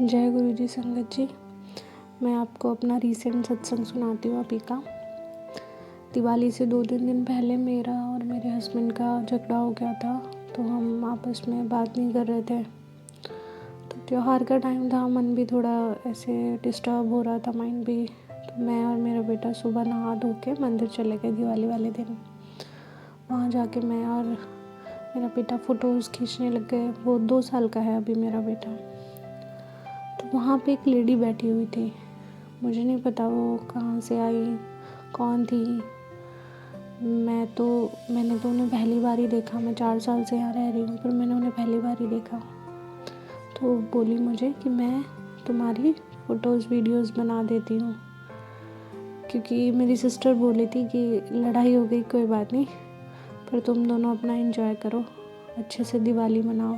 जय गुरु जी संगत जी। मैं आपको अपना रीसेंट सत्संग सुनाती हूँ अभी का। दिवाली से 2-3 दिन पहले मेरा और मेरे हस्बैंड का झगड़ा हो गया था, तो हम आपस में बात नहीं कर रहे थे। तो त्योहार का टाइम था, मन भी थोड़ा ऐसे डिस्टर्ब हो रहा था, माइंड भी। तो मैं और मेरा बेटा सुबह नहा धो के मंदिर चले गए दिवाली वाले दिन। वहाँ जाके मैं और मेरा बेटा फ़ोटोज़ खींचने लग गए। वो 2 साल का है अभी मेरा बेटा। तो वहाँ पे एक लेडी बैठी हुई थी। मुझे नहीं पता वो कहाँ से आई, कौन थी। मैंने तो उन्हें पहली बार ही देखा। मैं 4 साल से यहाँ रह रही हूँ, पर मैंने उन्हें पहली बार ही देखा। तो बोली मुझे कि मैं तुम्हारी फ़ोटोज़ वीडियोज़ बना देती हूँ, क्योंकि मेरी सिस्टर बोली थी कि लड़ाई हो गई, कोई बात नहीं, पर तुम दोनों अपना एंजॉय करो, अच्छे से दिवाली मनाओ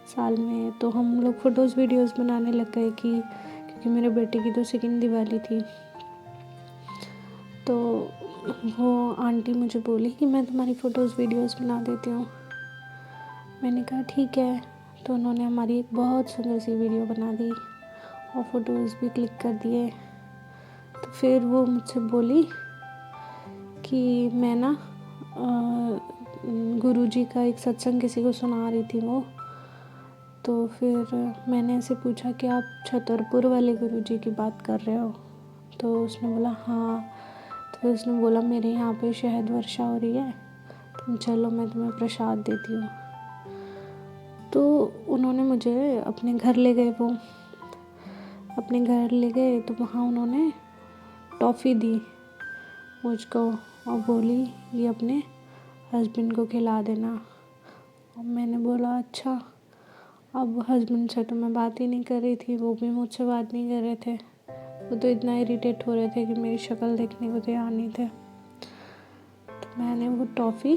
साल में। तो हम लोग फ़ोटोज़ वीडियोज़ बनाने लग गए क्योंकि मेरे बेटे की तो सेकंड दिवाली थी। तो वो आंटी मुझे बोली कि मैं तुम्हारी फ़ोटोज़ वीडियोज़ बना देती हूँ। मैंने कहा ठीक है। तो उन्होंने हमारी एक बहुत सुंदर सी वीडियो बना दी और फ़ोटोज़ भी क्लिक कर दिए। तो फिर वो मुझसे बोली कि मैं ना गुरुजी का एक सत्संग किसी को सुना रही थी वो। तो फिर मैंने ऐसे पूछा कि आप छतरपुर वाले गुरुजी की बात कर रहे हो? तो उसने बोला हाँ। तो फिर उसने बोला मेरे यहाँ पे शहद वर्षा हो रही है, तुम चलो मैं तुम्हें प्रसाद देती हूँ। तो उन्होंने मुझे अपने घर ले गए। वो अपने घर ले गए तो वहाँ उन्होंने टॉफ़ी दी मुझको और बोली ये अपने हस्बैंड को खिला देना। और मैंने बोला अच्छा। अब हस्बैंड से तो मैं बात ही नहीं कर रही थी, वो भी मुझसे बात नहीं कर रहे थे। वो तो इतना इरिटेट हो रहे थे कि मेरी शक्ल देखने को तैयार नहीं थे। तो मैंने वो टॉफ़ी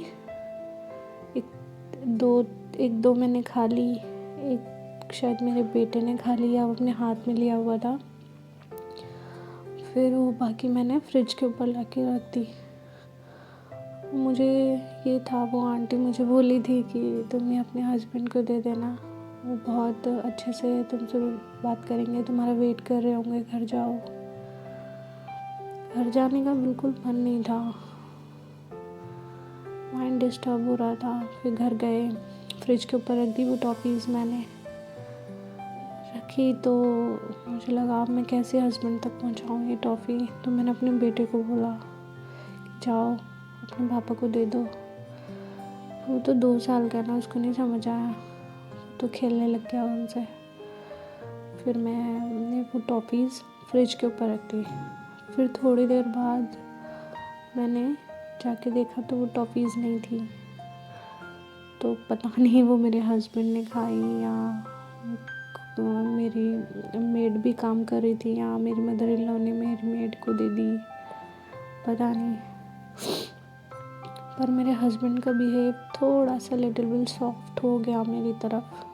एक दो मैंने खा ली, एक शायद मेरे बेटे ने खा लिया, वो अपने हाथ में लिया हुआ था। फिर वो बाकी मैंने फ्रिज के ऊपर ला के रख दी। मुझे ये था, वो आंटी मुझे बोली थी कि तुम ये अपने हस्बैंड को दे देना, वो बहुत अच्छे से तुमसे बात करेंगे, तुम्हारा वेट कर रहे होंगे, घर जाओ। घर जाने का बिल्कुल मन नहीं था, माइंड डिस्टर्ब हो रहा था। फिर घर गए, फ्रिज के ऊपर रख दी वो टॉफ़ीज़ मैंने रखी। तो मुझे लगा अब मैं कैसे हस्बैंड तक पहुंचाऊं ये टॉफ़ी। तो मैंने अपने बेटे को बोला जाओ अपने पापा को दे दो। वो तो 2 साल का ना, उसको नहीं समझ आया, तो खेलने लग गया उनसे। फिर मैंने वो टॉफ़ीज़ फ्रिज के ऊपर रख दी। फिर थोड़ी देर बाद मैंने जाके देखा तो वो टॉफ़ीज़ नहीं थी। तो पता नहीं वो मेरे हस्बैंड ने खाई या मेरी मेड भी काम कर रही थी या मेरी मदर इन लॉ ने मेरी मेड को दे दी, पता नहीं। पर मेरे हस्बैंड का बिहेव थोड़ा सा लिटिल बिट सॉफ्ट हो गया मेरी तरफ।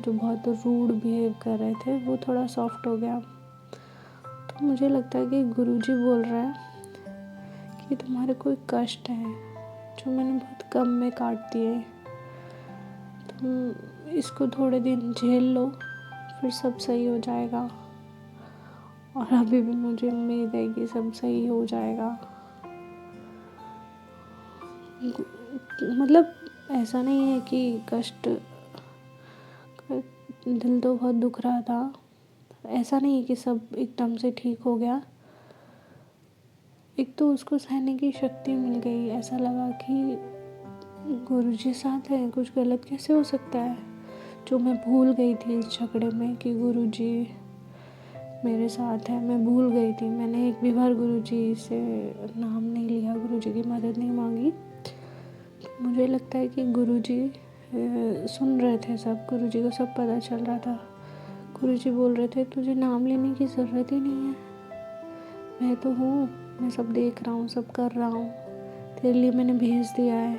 जो बहुत रूड बिहेव कर रहे थे वो थोड़ा सॉफ्ट हो गया। तो मुझे लगता है कि गुरुजी बोल रहा है कि तुम्हारे कोई कष्ट है जो मैंने बहुत कम में काट दिए, तुम इसको थोड़े दिन झेल लो, फिर सब सही हो जाएगा। और अभी भी मुझे उम्मीद है कि सब सही हो जाएगा। मतलब ऐसा नहीं है कि कष्ट, दिल तो बहुत दुख रहा था। ऐसा नहीं है कि सब एकदम से ठीक हो गया। एक तो उसको सहने की शक्ति मिल गई। ऐसा लगा कि गुरुजी साथ है, कुछ गलत कैसे हो सकता है, जो मैं भूल गई थी इस झगड़े में कि गुरुजी मेरे साथ है। मैं भूल गई थी, मैंने एक भी बार गुरुजी से नाम नहीं लिया, गुरुजी की मदद नहीं मांगी। मुझे लगता है कि गुरुजी सुन रहे थे सब, गुरुजी को सब पता चल रहा था। गुरुजी बोल रहे थे तुझे नाम लेने की ज़रूरत ही नहीं है, मैं तो हूँ, मैं सब देख रहा हूँ, सब कर रहा हूँ, तेरे लिए मैंने भेज दिया है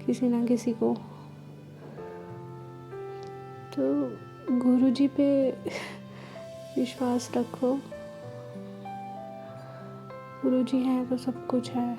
किसी ना किसी को। तो गुरुजी पे विश्वास रखो, गुरुजी हैं तो सब कुछ है।